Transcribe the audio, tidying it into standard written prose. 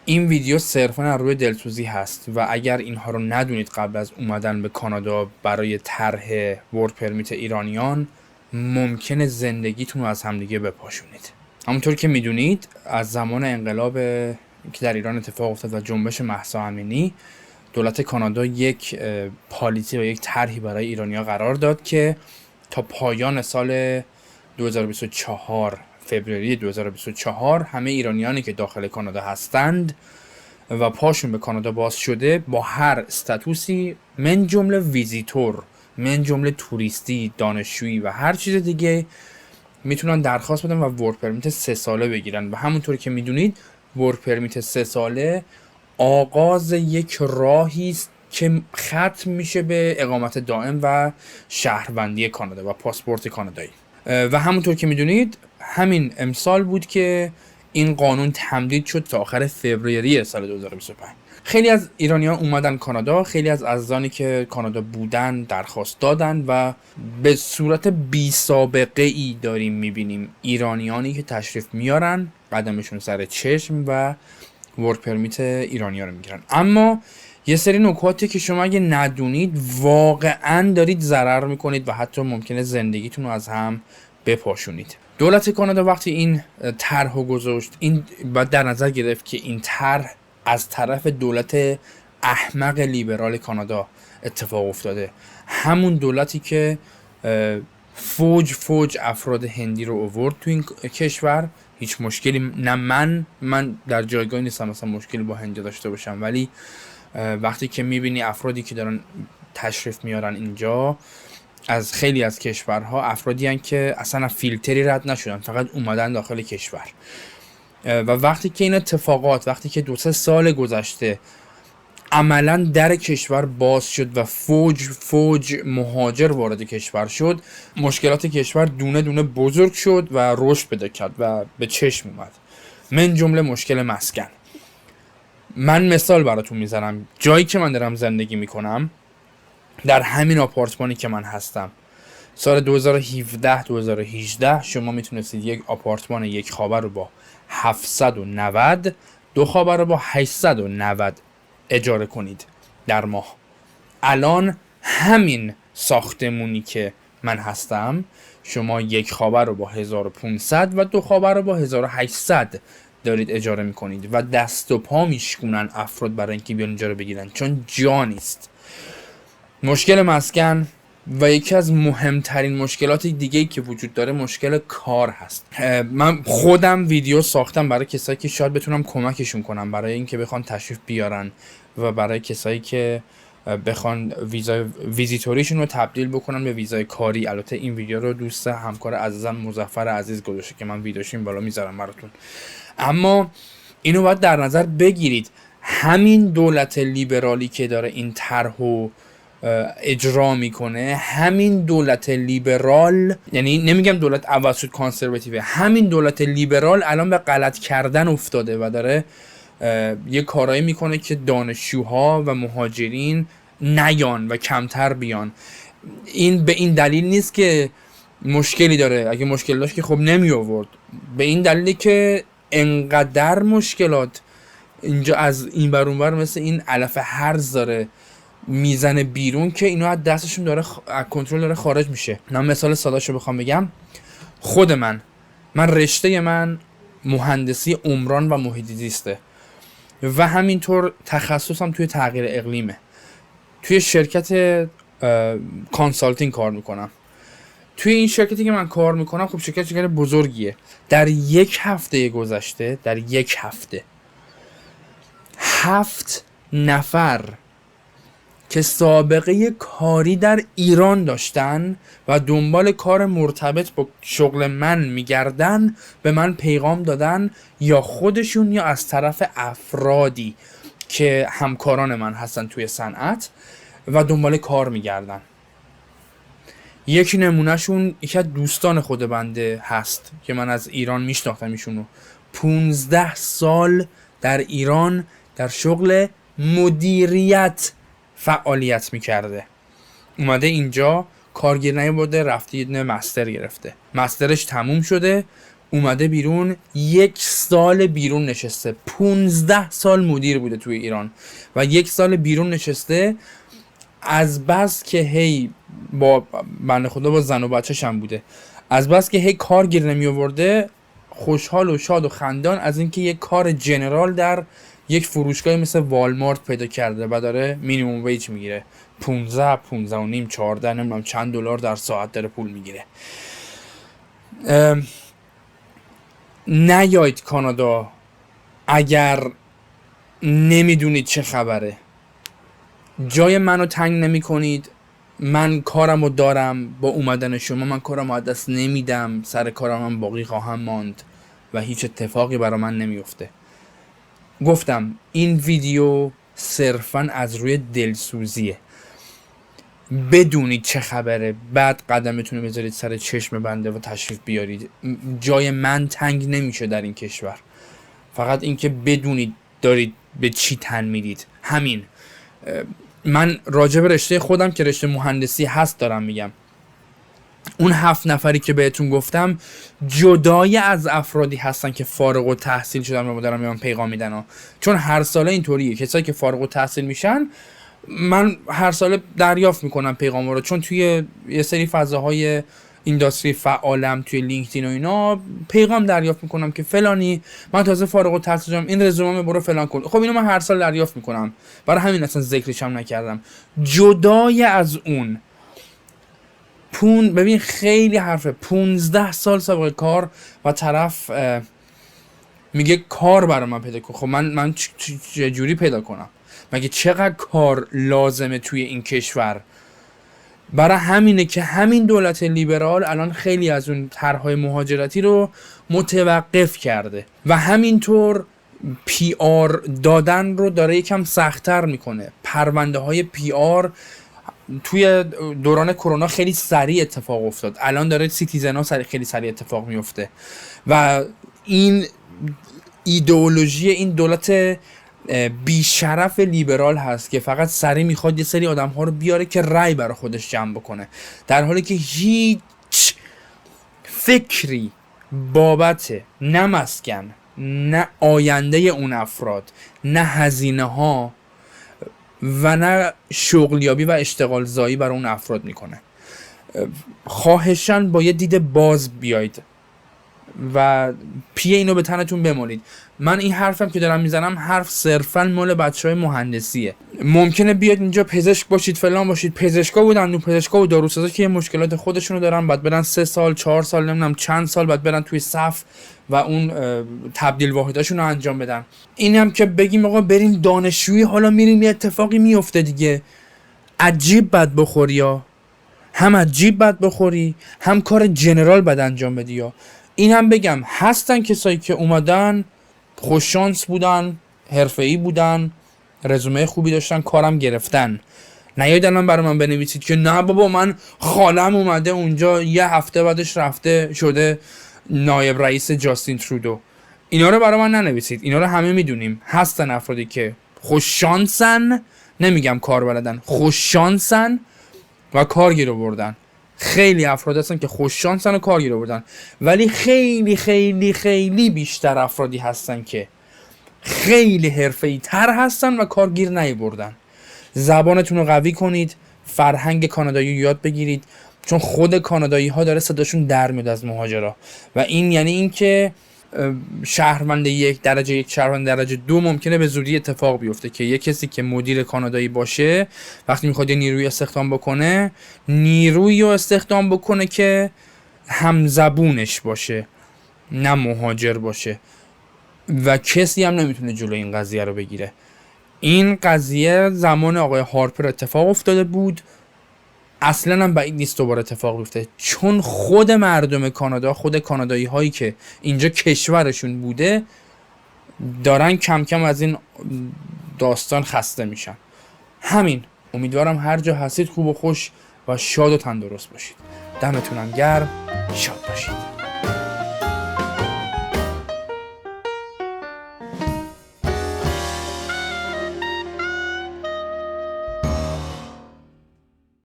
این ویدیو صرفاً از روی دلسوزی هست و اگر اینها رو ندونید قبل از اومدن به کانادا برای طرح ورک پرمیت ایرانیان، ممکنه زندگیتون رو از همدیگه بپاشونید. همونطور که میدونید از زمان انقلاب که در ایران اتفاق افتاد و جنبش مهسا امینی، دولت کانادا یک پالیسی و یک طرحی برای ایرانی‌ها قرار داد که تا پایان سال 2024 فوریه 2024 همه ایرانیانی که داخل کانادا هستند و پاشون به کانادا باز شده با هر استاتوسی من جمله ویزیتور، من جمله توریستی، دانشجویی و هر چیز دیگه میتونن درخواست بدن و ورک پرمیت 3 ساله بگیرن. و همونطور که میدونید ورک پرمیت 3 ساله آغاز یک راهی است که ختم میشه به اقامت دائم و شهروندی کانادا و پاسپورت کانادایی. و همونطور که میدونید همین امسال بود که این قانون تمدید شد تا آخر فوریه سال 2025. خیلی از ایرانیان اومدن کانادا، خیلی از عزیزانی که کانادا بودن درخواست دادن و به صورت بی سابقه ای داریم میبینیم ایرانیانی که تشریف میارن، قدمشون سر چشم و ورک پرمیت ایرانیان رو میگیرن. اما یه سری نکاتی که شما اگه ندونید واقعا دارید ضرر میکنید و حتی ممکنه زندگیتون رو از هم بپاشونید. دولت کانادا وقتی این طرح رو گذاشت، این باید در نظر گرفت که این طرح از طرف دولت احمق لیبرال کانادا اتفاق افتاده، همون دولتی که فوج افراد هندی رو آورد تو این کشور. هیچ مشکلی نه، من در جایگاهی نیستم مثلا مشکلی با هندی داشته باشم، ولی وقتی که میبینی افرادی که دارن تشریف میارن اینجا از خیلی از کشورها، افرادی هستن که اصلا فیلتری رد نشدن، فقط اومدن داخل کشور و وقتی که این اتفاقات، وقتی که 2-3 سال گذشته عملا در کشور باز شد و فوج مهاجر وارد کشور شد، مشکلات کشور دونه دونه بزرگ شد و رشد پیدا کرد و به چشم اومد، من جمله مشکل مسکن. من مثال براتون میزنم، جایی که من دارم زندگی میکنم، در همین آپارتمانی که من هستم، سال 2017 شما میتونستید یک آپارتمان یک خوابه رو با 790، 2 خوابه رو با 890 اجاره کنید در ماه. الان همین ساختمونی که من هستم، شما یک خوابه رو با 1500 و 2 خوابه رو با 1800 دارید اجاره میکنید و دست و پا میشکنن افراد برای اینکه بیان اینجا رو بگیرن، چون جا نیست. مشکل مسکن و یکی از مهمترین مشکلات دیگه‌ای که وجود داره مشکل کار هست. من خودم ویدیو ساختم برای کسایی که شاید بتونم کمکشون کنم برای اینکه بخوان تشریف بیارن و برای کسایی که بخوان ویزیتوریشون رو تبدیل بکنن به ویزای کاری. البته این ویدیو رو دوست همکار عزیزم مظفر عزیز گذاشته که من ویدیوشین بالا میذارم براتون. اما اینو باید در نظر بگیرید، همین دولت لیبرالی که داره این طرحو اجرا میکنه، همین دولت لیبرال، یعنی نمیگم دولت عوض شد کانسرواتیوه، همین دولت لیبرال الان به غلط کردن افتاده و داره یه کارایی میکنه که دانشجوها و مهاجرین نیان و کمتر بیان. این به این دلیل نیست که مشکلی داره، اگه مشکل داشت که خب نمی آورد، به این دلیلی که انقدر مشکلات اینجا از این بر اون بر مثل این علف هرز داره میزنه بیرون که اینا از دستشون داره از کنترل داره خارج میشه. من مثال سادهشو بخوام بگم، خود من رشته من مهندسی عمران و محیط زیسته و همینطور تخصصم توی تغییر اقلیمه. توی شرکت کانسالتینگ کار میکنم. توی این شرکتی که من کار میکنم، خب شرکت بزرگیه. در یک هفته گذشته، در یک هفته 7 نفر که سابقه کاری در ایران داشتن و دنبال کار مرتبط با شغل من میگردن به من پیغام دادن، یا خودشون یا از طرف افرادی که همکاران من هستن توی صنعت و دنبال کار میگردن. یکی نمونهشون یکی از دوستان خود بنده هست که من از ایران میشناختم ایشونو. 15 سال در ایران در شغل مدیریت فعالیت میکرده، اومده اینجا کارگیر نیاورده، رفته یه مستر گرفته، مسترش تموم شده، اومده بیرون 1 سال بیرون نشسته، 15 سال مدیر بوده توی ایران و 1 سال بیرون نشسته، از بس که هی با بنده خدا با زن و بچه‌ش هم بوده، از بس که هی کار گیر نمی آورده خوشحال و شاد و خندان از اینکه یک کار جنرال در یک فروشگاه مثل والمارت پیدا کرده و داره مینیمم ویج میگیره، 15 و نیم 14 نمیدونم چند دلار در ساعت داره پول میگیره. نیاید کانادا اگر نمیدونید چه خبره. جای منو تنگ نمی کنید، من کارمو دارم، با اومدن شما من کارمو از دست نمیدم، سر کارم هم باقی خواهم ماند و هیچ اتفاقی برا من نمیفته. گفتم این ویدیو صرفاً از روی دلسوزیه، بدونید چه خبره بعد قدمتون رو بذارید سر چشم بنده و تشریف بیارید. جای من تنگ نمیشه در این کشور، فقط اینکه بدونید دارید به چی تن میدید. همین. من راجع به رشته خودم که رشته مهندسی هست دارم میگم، اون 7 نفری که بهتون گفتم جدای از افرادی هستن که فارغ التحصیل شدن و دارم میان پیغام میدن ها. چون هر ساله اینطوریه، کسایی که فارغ التحصیل میشن من هر ساله دریافت میکنم پیغام رو، چون توی یه سری فضاهای اینداستری فعالم توی لینکدین و اینا پیغام دریافت میکنم که فلانی من تازه فارغ التحصیل شدم، این رزومه برو فلان کن. خب اینو من هر سال دریافت میکنم، برای همین اصلا ذکرش هم نکردم. جدای از اون ببین خیلی حرفه، 15 سال سابقه کار و طرف میگه کار برای من پیدا کن. خب من چجوری پیدا کنم؟ مگه چقدر کار لازمه توی این کشور؟ برای همینه که همین دولت لیبرال الان خیلی از اون طرح‌های مهاجرتی رو متوقف کرده و همینطور پی آر دادن رو داره یکم سخت‌تر میکنه. پرونده های پی آر توی دوران کرونا خیلی سریع اتفاق افتاد، الان داره سیتیزن ها خیلی سریع اتفاق میفته و این ایدئولوژی این دولت بیشرف لیبرال هست که فقط سریع میخواد یه سری آدم ها رو بیاره که رای برای خودش جمع بکنه، در حالی که هیچ فکری بابت نه مسکن، نه آینده اون افراد، نه هزینه ها و نه شغلیابی و اشتغال زایی برای اون افراد میکنه. خواهشاً با یه دید باز بیایید و پی اینو به تنتون بمالید. من این حرفم که دارم میزنم حرف صرفاً مال بچهای مهندسیه. ممکنه بیاد اینجا پزشک باشید فلان باشید، پزشکا و دندون و داروسازا که مشکلات خودشونو دارن، بعد برن 3 سال 4 سال نمیدونم چند سال بعد برن توی صف و اون تبدیل واحداشون رو انجام بدن. اینم که بگیم آقا بریم دانشجویی، حالا میریم یه اتفاقی میفته دیگه، عجیب بد بخوری یا هم عجیب بد بخوری هم کار جنرال بد انجام بدی. یا این هم بگم هستن کسایی که اومدن خوش شانس بودن، حرفه‌ای بودن، رزومه خوبی داشتن، کارم گرفتن. نیاید الان برای من بنویسید که نه بابا من خالم اومده اونجا یه هفته بعدش رفته شده نایب رئیس جاستین ترودو. اینا رو برای من ننویسید، اینا رو همه میدونیم. هستن افرادی که خوش شانسن، نمیگم کار بلدن، خوش شانسن و کار گیر آوردن. خیلی افراد هستن که خوش شانسن و کار گیر آوردن، ولی خیلی خیلی خیلی بیشتر افرادی هستن که خیلی حرفه‌ای تر هستن و کارگیر نیاوردن. زبانتون رو قوی کنید، فرهنگ کانادایی رو یاد بگیرید، چون خود کانادایی ها داره صداشون در میاد از مهاجرا و این یعنی این که شهروند 1 درجه 1 شهروند درجه 2 ممکنه به زودی اتفاق بیفته که یک کسی که مدیر کانادایی باشه وقتی میخواد یه نیروی استخدام بکنه، نیرویی رو استخدام بکنه که همزبونش باشه نه مهاجر باشه و کسی هم نمیتونه جلوی این قضیه رو بگیره. این قضیه زمان آقای هارپر اتفاق افتاده بود، اصلا هم بعید نیست دوباره اتفاق بیفته، چون خود مردم کانادا، خود کانادایی هایی که اینجا کشورشون بوده دارن کم کم از این داستان خسته میشن. همین، امیدوارم هر جا هستید خوب و خوش و شاد و تندرست باشید. دمتونم گرم، شاد باشید.